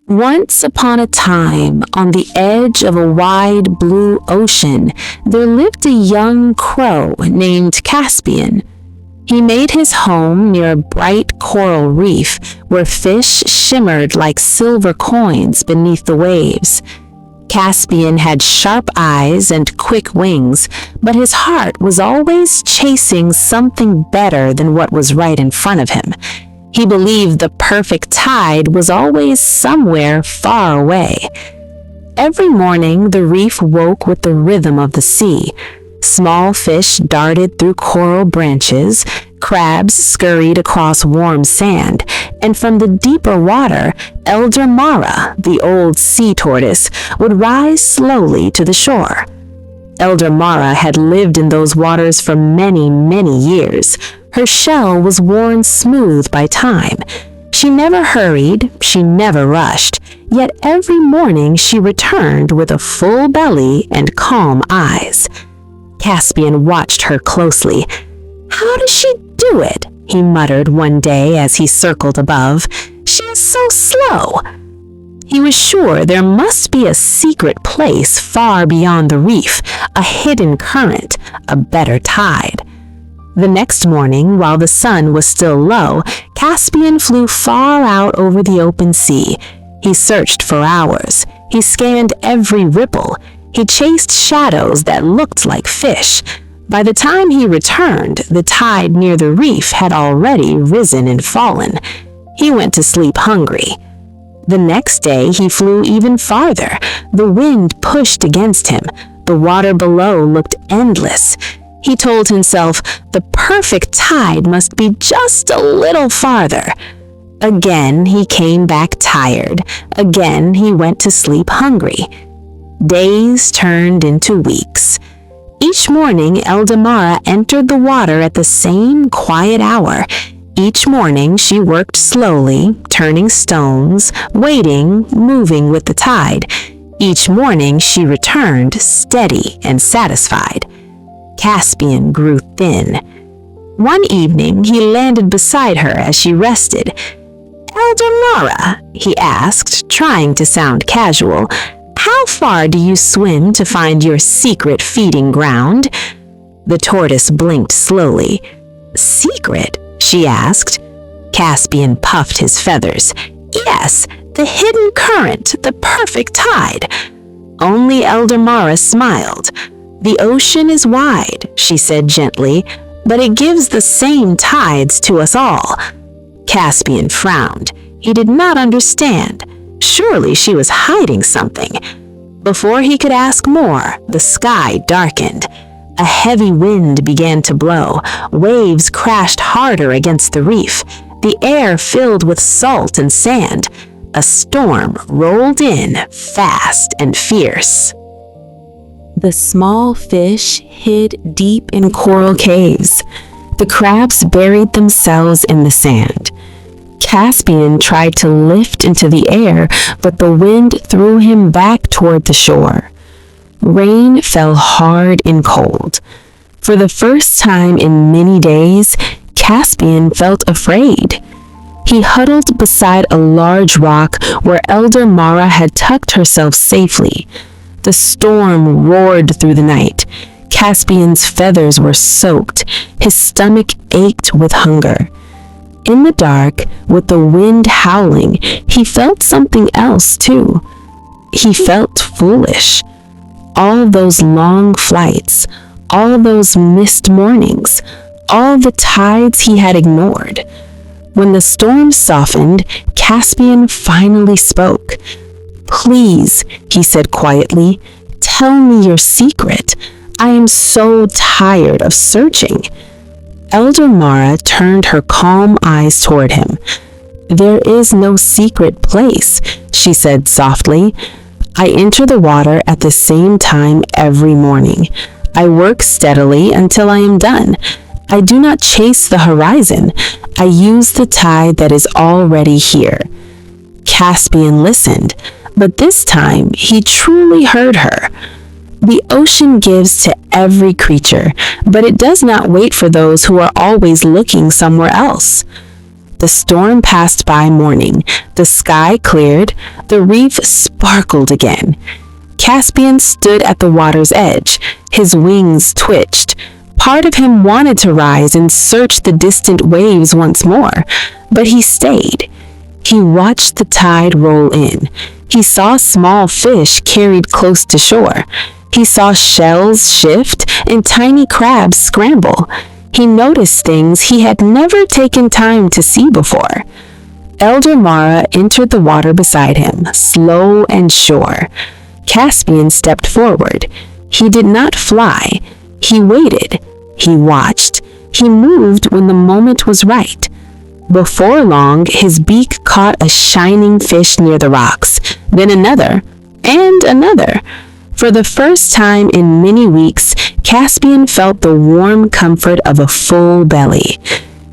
Once upon a time, on the edge of a wide blue ocean, there lived a young crow named Caspian. He made his home near a bright coral reef where fish shimmered like silver coins beneath the waves. Caspian had sharp eyes and quick wings, but his heart was always chasing something better than what was right in front of him. He believed the perfect tide was always somewhere far away. Every morning, the reef woke with the rhythm of the sea. Small fish darted through coral branches, crabs scurried across warm sand, and from the deeper water, Elder Mara, the old sea tortoise, would rise slowly to the shore. Elder Mara had lived in those waters for many, many years. Her shell was worn smooth by time. She never hurried, she never rushed, yet every morning she returned with a full belly and calm eyes. Caspian watched her closely. "How does she do it?" he muttered one day as he circled above. "She is so slow." He was sure there must be a secret place far beyond the reef, a hidden current, a better tide. The next morning, while the sun was still low, Caspian flew far out over the open sea. He searched for hours. He scanned every ripple. He chased shadows that looked like fish. By the time he returned, the tide near the reef had already risen and fallen. He went to sleep hungry. The next day, he flew even farther. The wind pushed against him. The water below looked endless. He told himself the perfect tide must be just a little farther. Again, he came back tired. Again, he went to sleep hungry. Days turned into weeks. Each morning, Elder Mara entered the water at the same quiet hour. Each morning, she worked slowly, turning stones, waiting, moving with the tide. Each morning, she returned steady and satisfied. Caspian grew thin. One evening, he landed beside her as she rested. "Elder Mara," he asked, trying to sound casual, "how far do you swim to find your secret feeding ground?" The tortoise blinked slowly. "Secret?" she asked. Caspian puffed his feathers. "Yes, the hidden current, the perfect tide." Only Elder Mara smiled. "The ocean is wide," she said gently, "but it gives the same tides to us all." Caspian frowned. He did not understand. Surely she was hiding something. Before he could ask more, the sky darkened. A heavy wind began to blow. Waves crashed harder against the reef. The air filled with salt and sand. A storm rolled in, fast and fierce. The small fish hid deep in coral caves. The crabs buried themselves in the sand. Caspian tried to lift into the air, but the wind threw him back toward the shore. Rain fell hard and cold. For the first time in many days, Caspian felt afraid. He huddled beside a large rock where Elder Mara had tucked herself safely. The storm roared through the night. Caspian's feathers were soaked. His stomach ached with hunger. In the dark, with the wind howling, he felt something else too. He felt foolish. All those long flights, all those missed mornings, all the tides he had ignored. When the storm softened, Caspian finally spoke. "Please," he said quietly, "tell me your secret. I am so tired of searching." Elder Mara turned her calm eyes toward him. "There is no secret place," she said softly. "I enter the water at the same time every morning. I work steadily until I am done. I do not chase the horizon. I use the tide that is already here." Caspian listened, but this time he truly heard her. The ocean gives to every creature, but it does not wait for those who are always looking somewhere else. The storm passed by morning. The sky cleared. The reef sparkled again. Caspian stood at the water's edge. His wings twitched. Part of him wanted to rise and search the distant waves once more, but he stayed. He watched the tide roll in. He saw small fish carried close to shore. He saw shells shift and tiny crabs scramble. He noticed things he had never taken time to see before. Elder Mara entered the water beside him, slow and sure. Caspian stepped forward. He did not fly. He waited. He watched. He moved when the moment was right. Before long, his beak caught a shining fish near the rocks, then another, and another. For the first time in many weeks, Caspian felt the warm comfort of a full belly.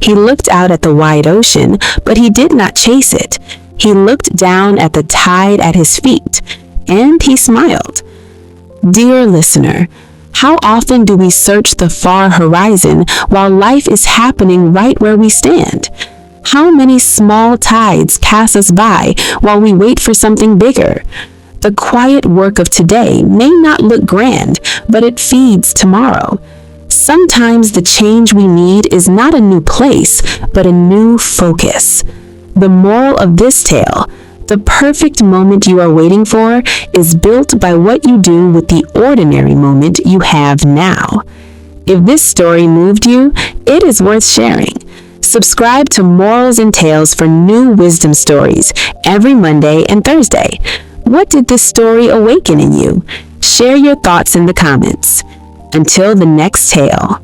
He looked out at the wide ocean, but he did not chase it. He looked down at the tide at his feet, and he smiled. Dear listener, how often do we search the far horizon while life is happening right where we stand? How many small tides pass us by while we wait for something bigger? The quiet work of today may not look grand, but it feeds tomorrow. Sometimes the change we need is not a new place, but a new focus. The moral of this tale: the perfect moment you are waiting for is built by what you do with the ordinary moment you have now. If this story moved you, it is worth sharing. Subscribe to Morals and Tales for new wisdom stories every Monday and Thursday. What did this story awaken in you? Share your thoughts in the comments. Until the next tale.